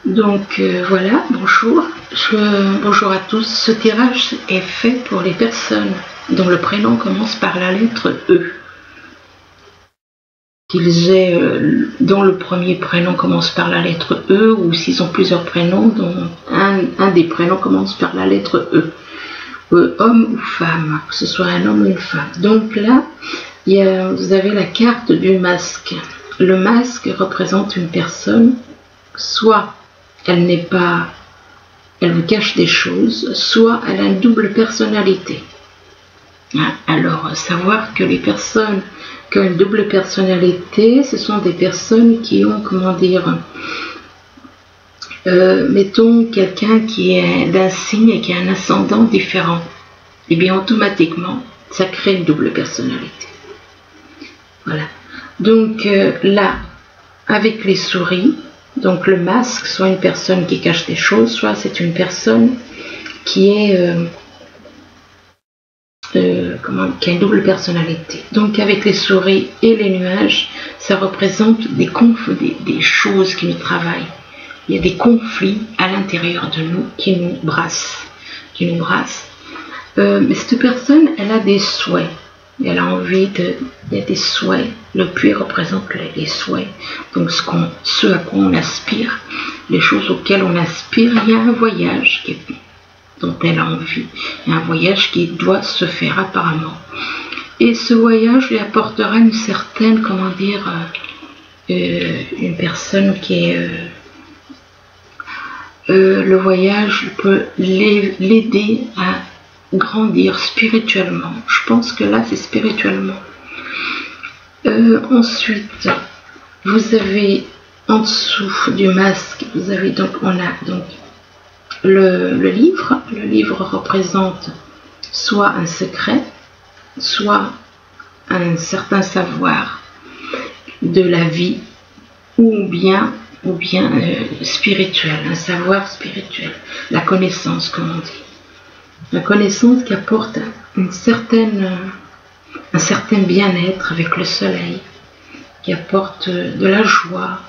Donc voilà, bonjour. Bonjour à tous. Ce tirage est fait pour les personnes dont le prénom commence par la lettre E. Qu'ils aient, dont le premier prénom commence par la lettre E, ou s'ils ont plusieurs prénoms, dont un des prénoms commence par la lettre E. Homme ou femme, que ce soit un homme ou une femme. Donc là, vous avez la carte du masque. Le masque représente une personne, soit elle n'est pas, elle vous cache des choses, soit elle a une double personnalité. Alors, savoir que les personnes qui ont une double personnalité, ce sont des personnes qui ont, comment dire, mettons quelqu'un qui est d'un signe et qui a un ascendant différent, et bien automatiquement, ça crée une double personnalité. Voilà. Donc là, avec les souris, donc le masque, soit une personne qui cache des choses, soit c'est une personne qui est qui a une double personnalité. Donc avec les souris et les nuages, ça représente des choses qui nous travaillent. Il y a des conflits à l'intérieur de nous qui nous brassent. Mais cette personne, elle a des souhaits. Elle a envie de... Il y a des souhaits. Le puits représente les souhaits. Donc ce à quoi on aspire, les choses auxquelles on aspire, il y a un voyage dont elle a envie. Il y a un voyage qui doit se faire apparemment. Et ce voyage lui apportera une certaine, comment dire, une personne qui est... le voyage peut l'aider à grandir spirituellement. Je pense que là, c'est spirituellement. Ensuite, vous avez en dessous du masque, vous avez donc, on a donc le livre. Le livre représente soit un secret, soit un certain savoir de la vie, ou bien spirituel, un savoir spirituel, la connaissance, comme on dit. La connaissance qui apporte un certain bien-être avec le soleil, qui apporte de la joie,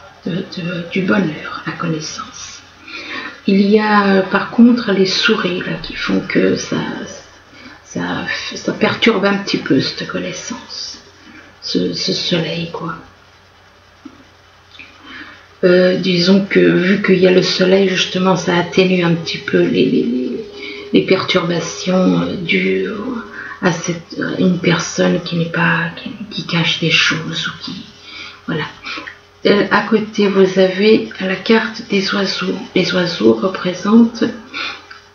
du bonheur, la connaissance. Il y a par contre les souris là, qui font que ça perturbe un petit peu cette connaissance, ce soleil quoi. Disons que vu qu'il y a le soleil, justement, ça atténue un petit peu les perturbations dues à une personne qui cache des choses, ou qui, voilà. À côté, vous avez la carte des oiseaux. Les oiseaux représentent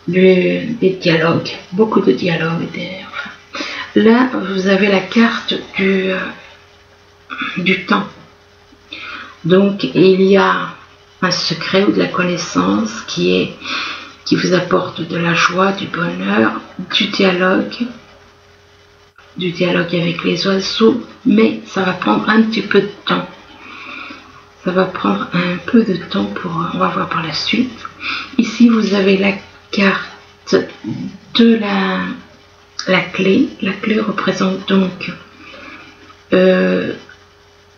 des dialogues, beaucoup de dialogues d'ailleurs. Là, vous avez la carte du temps. Donc, il y a un secret ou de la connaissance qui vous apporte de la joie, du bonheur, du dialogue avec les oiseaux, mais ça va prendre un petit peu de temps. Ça va prendre un peu de temps on va voir par la suite. Ici, vous avez la carte de la clé. La clé représente donc...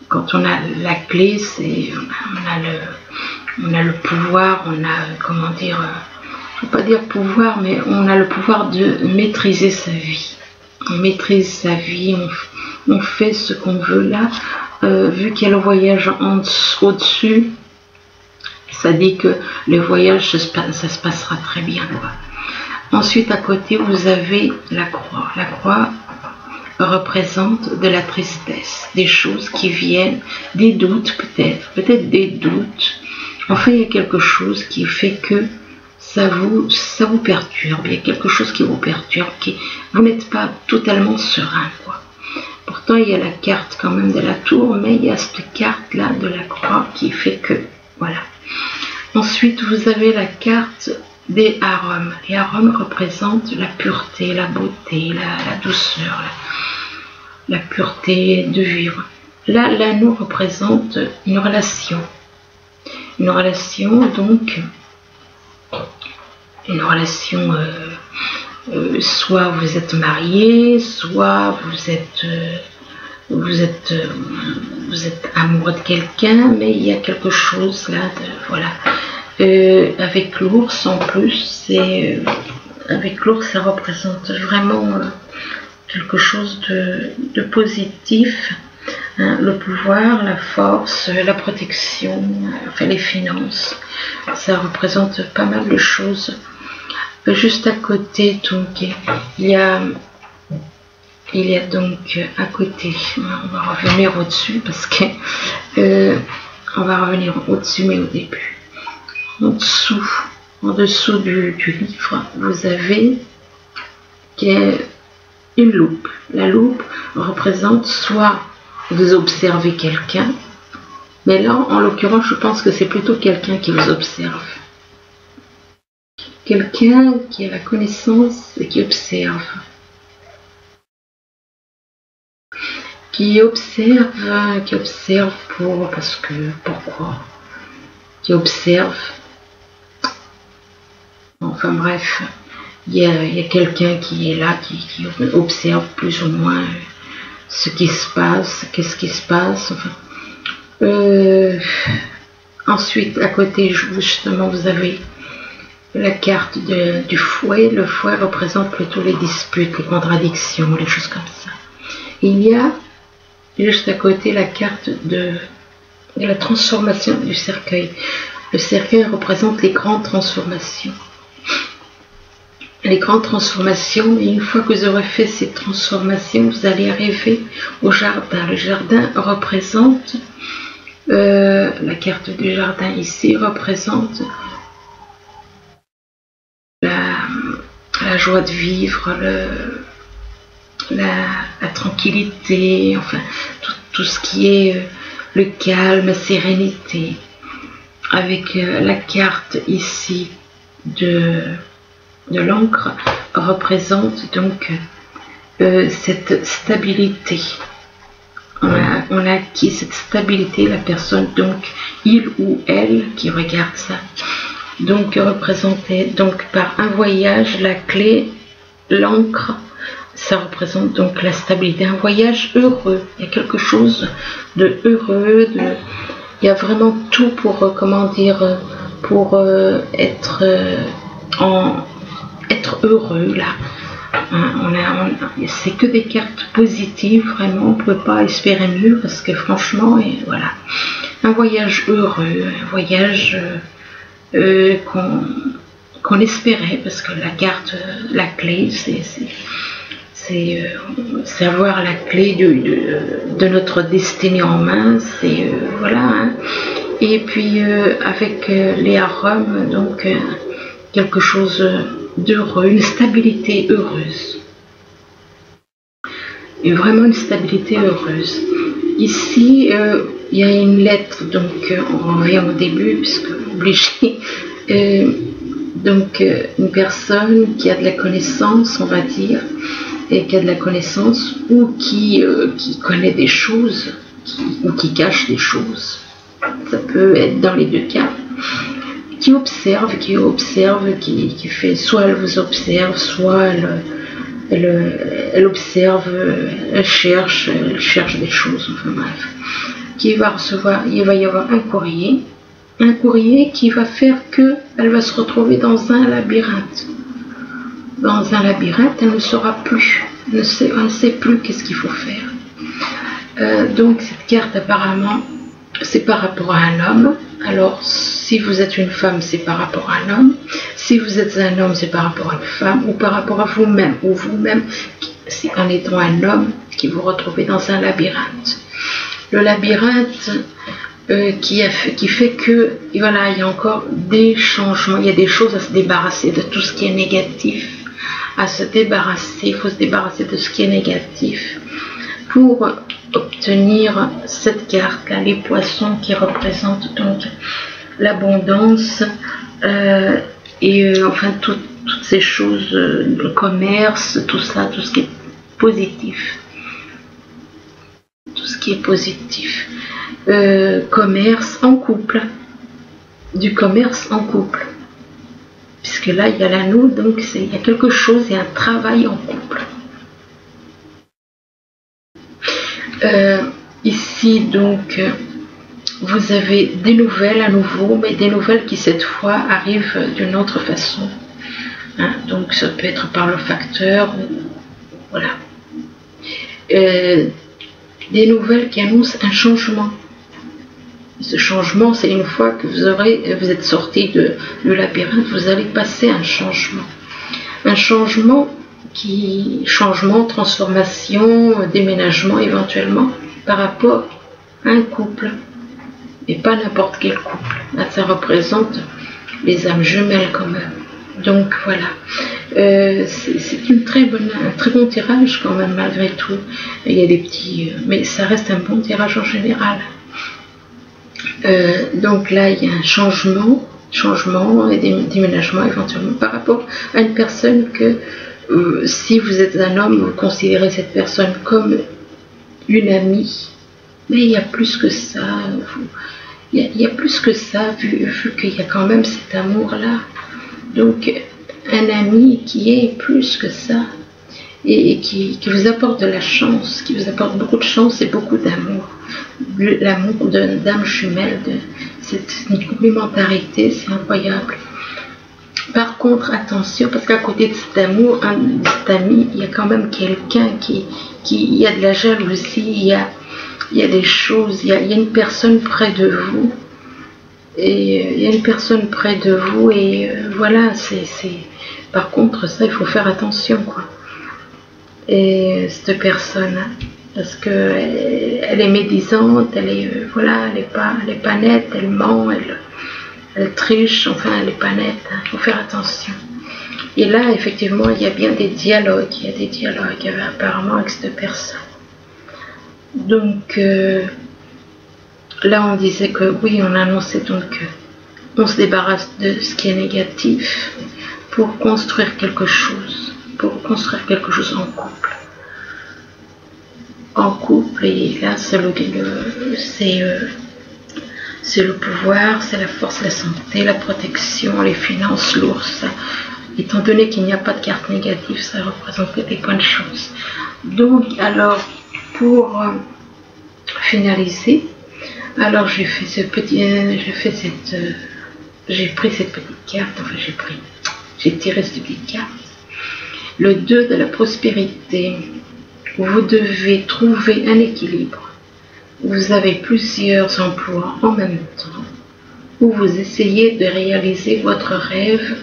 quand on a la clé, on a le pouvoir, on a, comment dire, je ne veux pas dire pouvoir, mais on a le pouvoir de maîtriser sa vie. On maîtrise sa vie, on fait ce qu'on veut là. Vu qu'il y a le voyage au-dessus, ça dit que le voyage, ça se passera très bien, quoi. Ensuite, à côté, vous avez la croix. La croix représente de la tristesse, des choses qui viennent, des doutes peut-être des doutes. Enfin, il y a quelque chose qui fait que ça vous perturbe. Il y a quelque chose qui vous perturbe, vous n'êtes pas totalement serein, quoi. Pourtant, il y a la carte quand même de la tour, mais il y a cette carte-là de la croix qui fait que, voilà. Ensuite, vous avez la carte des arômes. Les arômes représentent la pureté, la beauté, la douceur, la pureté de vivre. Là, l'anneau représente une relation. Une relation, donc, une relation, soit vous êtes marié, soit vous êtes amoureux de quelqu'un, mais il y a quelque chose là, voilà. avec l'ours en plus, avec l'ours ça représente vraiment quelque chose de positif, hein, le pouvoir, la force, la protection, enfin les finances, ça représente pas mal de choses. Juste à côté, donc il y a donc à côté, on va revenir au-dessus parce que on va revenir au-dessus mais au début. En dessous du livre, vous avez une loupe. La loupe représente soit vous observez quelqu'un, mais là en l'occurrence je pense que c'est plutôt quelqu'un qui vous observe. Quelqu'un qui a la connaissance et qui observe. Qui observe pourquoi qui observe, enfin bref, il y a quelqu'un qui est là, qui observe plus ou moins ce qui se passe, qu'est-ce qui se passe, enfin. Ensuite, à côté, justement, vous avez la carte du fouet. Le fouet représente plutôt les disputes, les contradictions, les choses comme ça. Il y a juste à côté la carte de la transformation du cercueil. Le cercueil représente les grandes transformations. Les grandes transformations, et une fois que vous aurez fait ces transformations, vous allez arriver au jardin. Le jardin représente, la carte du jardin ici représente la joie de vivre, la tranquillité, enfin tout ce qui est le calme, la sérénité. Avec la carte ici de l'encre représente donc cette stabilité. On a acquis cette stabilité, la personne, donc il ou elle qui regarde ça. Donc représenté donc par un voyage, la clé, l'encre, ça représente donc la stabilité, un voyage heureux. Il y a quelque chose de heureux, il y a vraiment tout pour, comment dire, pour être heureux là. C'est que des cartes positives, vraiment, on ne peut pas espérer mieux parce que franchement, et voilà, un voyage heureux, un voyage qu'on espérait, parce que la carte, la clé, c'est avoir la clé de notre destinée en main, c'est voilà, hein. Et puis avec les arômes, donc quelque chose d'heureux, une stabilité heureuse, et vraiment une stabilité heureuse. Ici il y a une lettre, donc on revient au début puisque obligé, donc une personne qui a de la connaissance, on va dire, et qui a de la connaissance ou qui connaît des choses ou qui cache des choses. Ça peut être dans les deux cas. Qui observe, qui fait, soit elle vous observe, soit elle observe, elle cherche des choses, enfin bref. Qui va recevoir, il va y avoir un courrier qui va faire que elle va se retrouver dans un labyrinthe. Dans un labyrinthe, elle ne saura plus, elle ne sait plus qu'est-ce qu'il faut faire. Donc cette carte apparemment, c'est par rapport à un homme. Alors si vous êtes une femme, c'est par rapport à un homme. Si vous êtes un homme, c'est par rapport à une femme, ou par rapport à vous-même, ou vous-même, c'est en étant un homme qui vous retrouvez dans un labyrinthe. Le labyrinthe qui fait que, voilà, il y a encore des changements, il y a des choses à se débarrasser de tout ce qui est négatif, à se débarrasser, il faut se débarrasser de ce qui est négatif pour obtenir cette carte là, les poissons qui représentent donc l'abondance et enfin toutes ces choses, le commerce, tout ça, tout ce qui est positif, commerce en couple, du commerce en couple, puisque là il y a l'anneau, donc il y a quelque chose, il y a un travail en couple. Ici donc vous avez des nouvelles à nouveau, mais des nouvelles qui cette fois arrivent d'une autre façon. Hein, donc ça peut être par le facteur, voilà. Des nouvelles qui annoncent un changement. Ce changement, c'est une fois que vous êtes sorti du labyrinthe, vous allez passer un changement. Un changement transformation, déménagement éventuellement, par rapport à un couple. Et pas n'importe quel couple. Là, ça représente les âmes jumelles quand même. Donc voilà. C'est un très bon tirage quand même malgré tout. Il y a des petits... mais ça reste un bon tirage en général. Donc là, il y a un changement et des déménagements éventuellement par rapport à une personne que si vous êtes un homme, vous considérez cette personne comme une amie, mais il y a plus que ça. Il y a plus que ça, vu qu'il y a quand même cet amour-là. Donc, un ami qui est plus que ça et qui vous apporte de la chance, qui vous apporte beaucoup de chance et beaucoup d'amour. L'amour d'âme jumelle, c'est une complémentarité, c'est incroyable. Par contre, attention, parce qu'à côté de cet amour, de cet ami, il y a quand même quelqu'un il y a de la jalousie, il y a des choses, il y a une personne près de vous. Et il y a une personne près de vous et voilà, par contre, ça, il faut faire attention, quoi. Et cette personne, parce que elle est médisante, elle est pas nette, elle ment, elle triche, enfin, elle est pas nette, il faut faire attention. Et là, effectivement, il y a bien des dialogues, apparemment avec cette personne. Donc, là, on disait que oui, on annonçait donc qu'on se débarrasse de ce qui est négatif pour construire quelque chose, en couple. En couple, et là, c'est le pouvoir, c'est la force, la santé, la protection, les finances, l'ours. Étant donné qu'il n'y a pas de carte négative, ça représente des bonnes choses. Donc, alors, pour finaliser, alors j'ai pris cette petite carte, enfin j'ai tiré cette petite carte. Le 2 de la prospérité. Vous devez trouver un équilibre. Vous avez plusieurs emplois en même temps, où vous essayez de réaliser votre rêve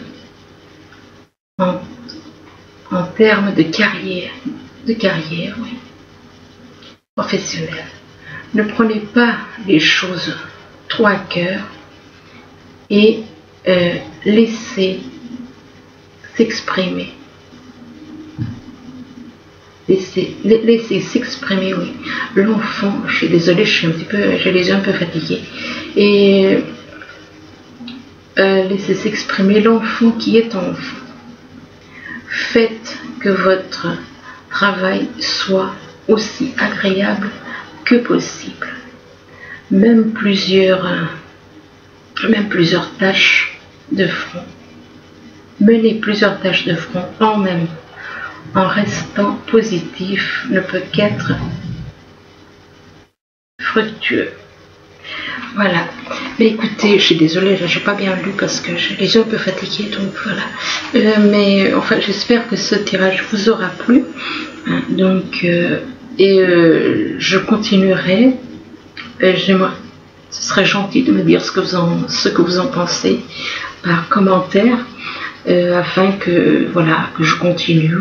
en termes de carrière, oui, professionnelle. Ne prenez pas les choses trop à cœur et laissez s'exprimer. Laissez s'exprimer, oui. L'enfant, je suis désolée, j'ai les yeux un peu fatigués. Et laissez s'exprimer l'enfant qui est en vous. Faites que votre travail soit aussi agréable que possible. Même plusieurs tâches de front. Menez plusieurs tâches de front en même temps. En restant positif, ne peut qu'être fructueux. Voilà. Mais écoutez, je suis désolée, je n'ai pas bien lu parce que j'ai les yeux un peu fatigués, donc voilà. Mais enfin, j'espère que ce tirage vous aura plu. Hein, donc, je continuerai. Ce serait gentil de me dire ce que vous en pensez par commentaire. Afin que je continue,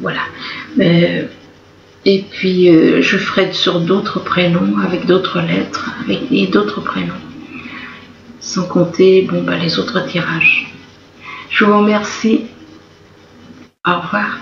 voilà. Et puis je ferai sur d'autres prénoms, avec d'autres lettres, et d'autres prénoms, sans compter les autres tirages. Je vous remercie. Au revoir.